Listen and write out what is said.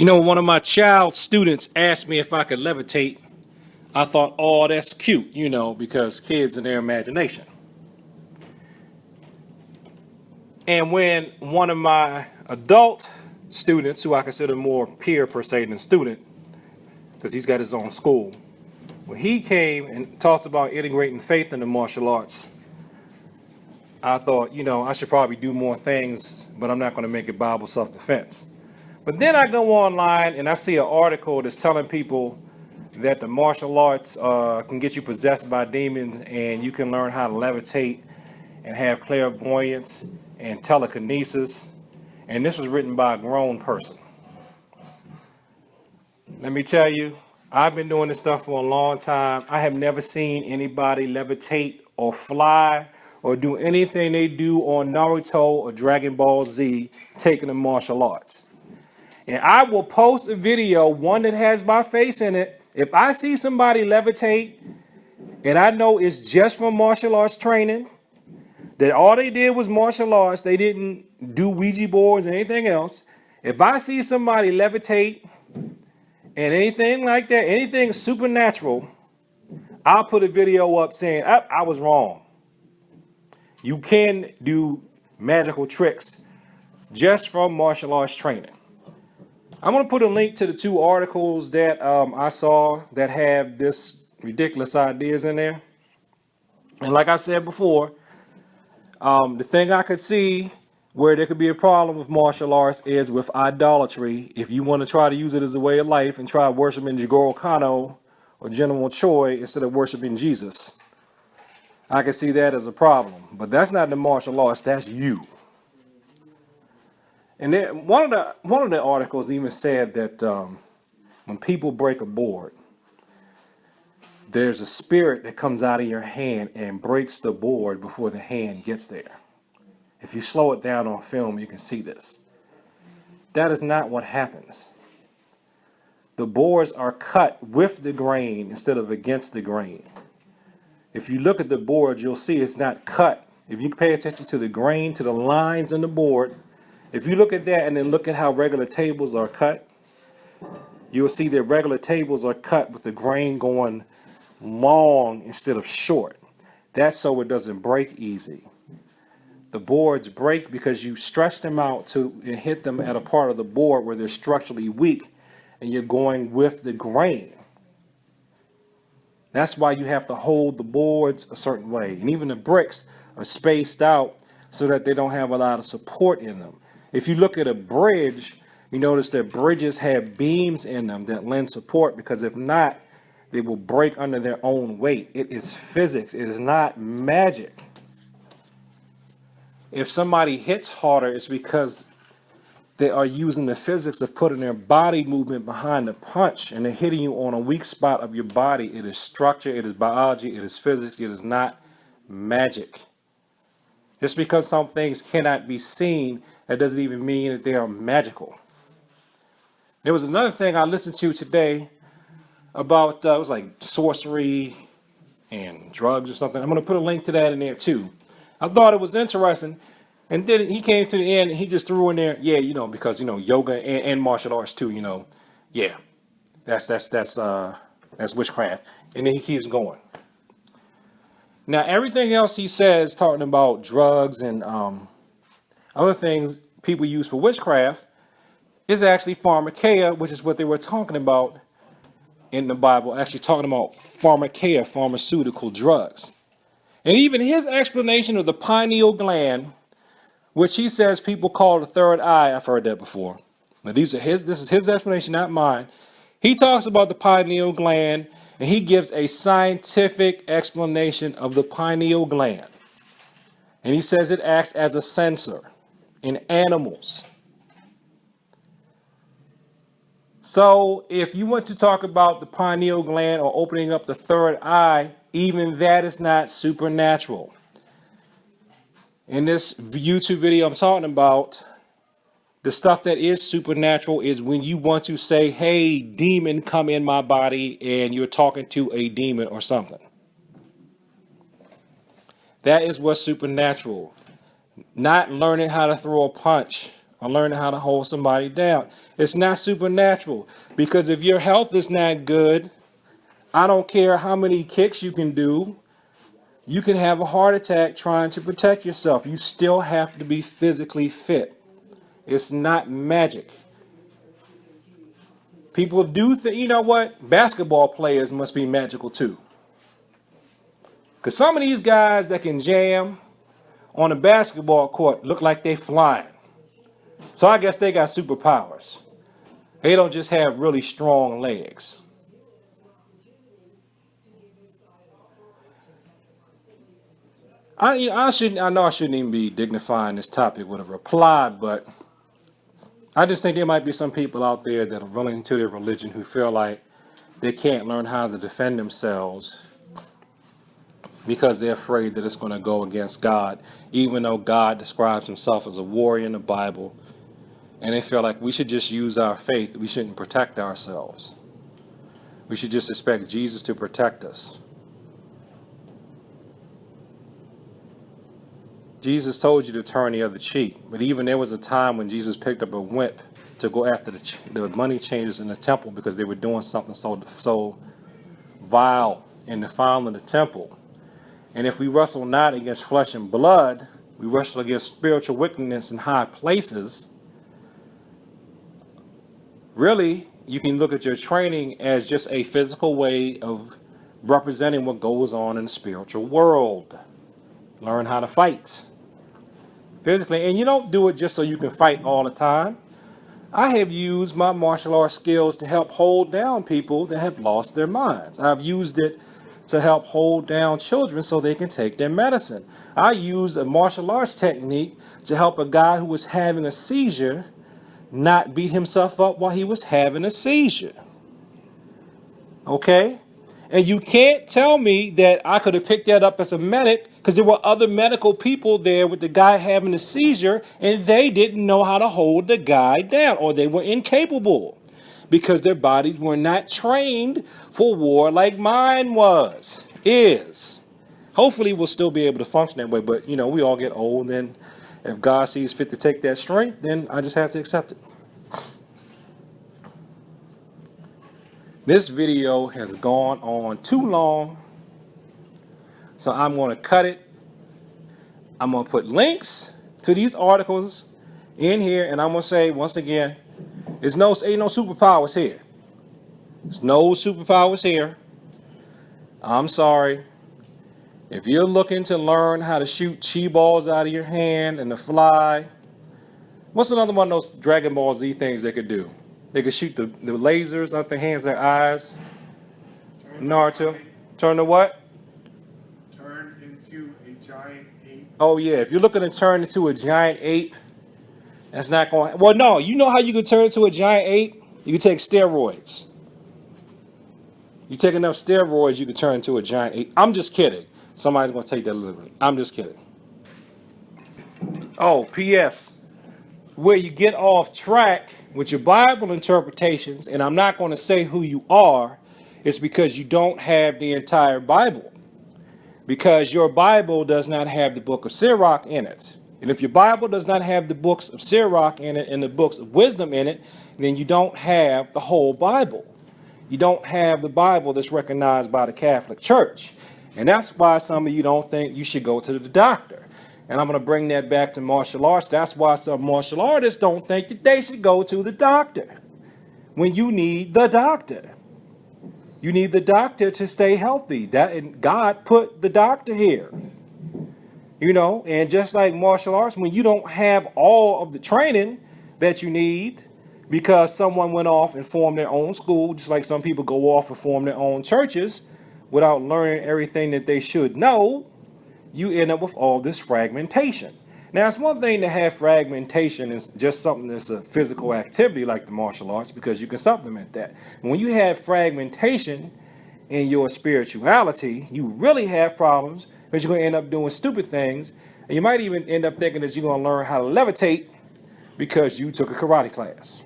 You know, one of my child students asked me if I could levitate. I thought, oh, that's cute, because kids and their imagination. And when one of my adult students, who I consider more peer per se than student, because he's got his own school, when he came and talked about integrating faith into martial arts, I thought, I should probably do more things, but I'm not going to make it Bible self-defense. But then I go online and I see an article that's telling people that the martial arts can get you possessed by demons, and you can learn how to levitate and have clairvoyance and telekinesis. And this was written by a grown person. Let me tell you, I've been doing this stuff for a long time. I have never seen anybody levitate or fly or do anything they do on Naruto or Dragon Ball Z taking the martial arts. And I will post a video, one that has my face in it. If I see somebody levitate and I know it's just from martial arts training, that all they did was martial arts, they didn't do Ouija boards or anything else. If I see somebody levitate and anything like that, anything supernatural, I'll put a video up saying, I was wrong. You can do magical tricks just from martial arts training. I'm going to put a link to the two articles that I saw that have this ridiculous ideas in there. And like I said before, the thing I could see where there could be a problem with martial arts is with idolatry. If you want to try to use it as a way of life and try worshiping Jigoro Kano or General Choi instead of worshiping Jesus, I can see that as a problem. But that's not the martial arts, that's you. And then one of the articles even said that when people break a board, there's a spirit that comes out of your hand and breaks the board before the hand gets there. If you slow it down on film, you can see this. That is not what happens. The boards are cut with the grain instead of against the grain. If you look at the board, you'll see it's not cut. If you pay attention to the grain, to the lines on the board, if you look at that and then look at how regular tables are cut, you'll see that regular tables are cut with the grain going long instead of short. That's so it doesn't break easy. The boards break because you stretch them out and hit them at a part of the board where they're structurally weak, and you're going with the grain. That's why you have to hold the boards a certain way. And even the bricks are spaced out so that they don't have a lot of support in them. If you look at a bridge, you notice that bridges have beams in them that lend support, because if not, they will break under their own weight. It is physics. It is not magic. If somebody hits harder, it's because they are using the physics of putting their body movement behind the punch, and they're hitting you on a weak spot of your body. It is structure, it is biology, it is physics, it is not magic. Just because some things cannot be seen, that doesn't even mean that they are magical. There was another thing I listened to today about, it was like sorcery and drugs or something. I'm going to put a link to that in there too. I thought it was interesting. And then he came to the end and he just threw in there, because, yoga and martial arts too, yeah, that's witchcraft. And then he keeps going. Now, everything else he says, talking about drugs and other things people use for witchcraft, is actually pharmakeia, which is what they were talking about in the Bible, actually talking about pharmakeia, pharmaceutical drugs. And even his explanation of the pineal gland, which he says people call the third eye, I've heard that before. Now this is his explanation, not mine. He talks about the pineal gland, and he gives a scientific explanation of the pineal gland. And he says it acts as a sensor in animals. So if you want to talk about the pineal gland or opening up the third eye, even that is not supernatural. In this YouTube video I'm talking about, the stuff that is supernatural is when you want to say, hey, demon, come in my body, and you're talking to a demon or something. That is what's supernatural. Not learning how to throw a punch or learning how to hold somebody down. It's not supernatural, because if your health is not good, I don't care how many kicks you can do. You can have a heart attack trying to protect yourself. You still have to be physically fit. It's not magic. People do think, you know what? Basketball players must be magical too. Because some of these guys that can jam on a basketball court look like they flying. So I guess they got superpowers. They don't just have really strong legs. I know I shouldn't even be dignifying this topic with a reply, but I just think there might be some people out there that are running into their religion who feel like they can't learn how to defend themselves because they're afraid that it's going to go against God, even though God describes himself as a warrior in the Bible. And they feel like we should just use our faith. We shouldn't protect ourselves. We should just expect Jesus to protect us. Jesus told you to turn the other cheek, but even there was a time when Jesus picked up a whip to go after the money changers in the temple because they were doing something so vile and defiling the temple. And if we wrestle not against flesh and blood, we wrestle against spiritual wickedness in high places. Really, you can look at your training as just a physical way of representing what goes on in the spiritual world. Learn how to fight physically, and you don't do it just so you can fight all the time. I have used my martial arts skills to help hold down people that have lost their minds. I've used it to help hold down children so they can take their medicine. I used a martial arts technique to help a guy who was having a seizure not beat himself up while he was having a seizure. Okay? And you can't tell me that I could have picked that up as a medic, because there were other medical people there with the guy having a seizure, and they didn't know how to hold the guy down, or they were incapable because their bodies were not trained for war like mine is. Hopefully we'll still be able to function that way, but we all get old, and if God sees fit to take that strength, then I just have to accept it. This video has gone on too long, so I'm going to cut it. I'm going to put links to these articles in here, and I'm going to say, once again, ain't no superpowers here. There's no superpowers here. I'm sorry. If you're looking to learn how to shoot chi balls out of your hand and to fly, what's another one of those Dragon Ball Z things they could do? They could shoot the lasers out their hands, their eyes. Naruto. Turn to what? Turn into a giant ape. Oh, yeah. If you're looking to turn into a giant ape, that's not going to... Well, no. You know how you can turn into a giant ape? You can take steroids. You take enough steroids, you can turn into a giant ape. I'm just kidding. Somebody's going to take that literally. I'm just kidding. Oh, P.S. Where you get off track with your Bible interpretations, and I'm not going to say who you are, it's because you don't have the entire Bible. Because your Bible does not have the book of Sirach in it. And if your Bible does not have the books of Sirach in it and the books of wisdom in it, then you don't have the whole Bible. You don't have the Bible that's recognized by the Catholic Church. And that's why some of you don't think you should go to the doctor. And I'm going to bring that back to martial arts. That's why some martial artists don't think that they should go to the doctor when you need the doctor. You need the doctor to stay healthy. And God put the doctor here. And just like martial arts, when you don't have all of the training that you need because someone went off and formed their own school, just like some people go off and form their own churches without learning everything that they should know, you end up with all this fragmentation. Now, it's one thing to have fragmentation is just something that's a physical activity like the martial arts, because you can supplement that. When you have fragmentation in your spirituality, you really have problems because you're going to end up doing stupid things. And you might even end up thinking that you're going to learn how to levitate because you took a karate class.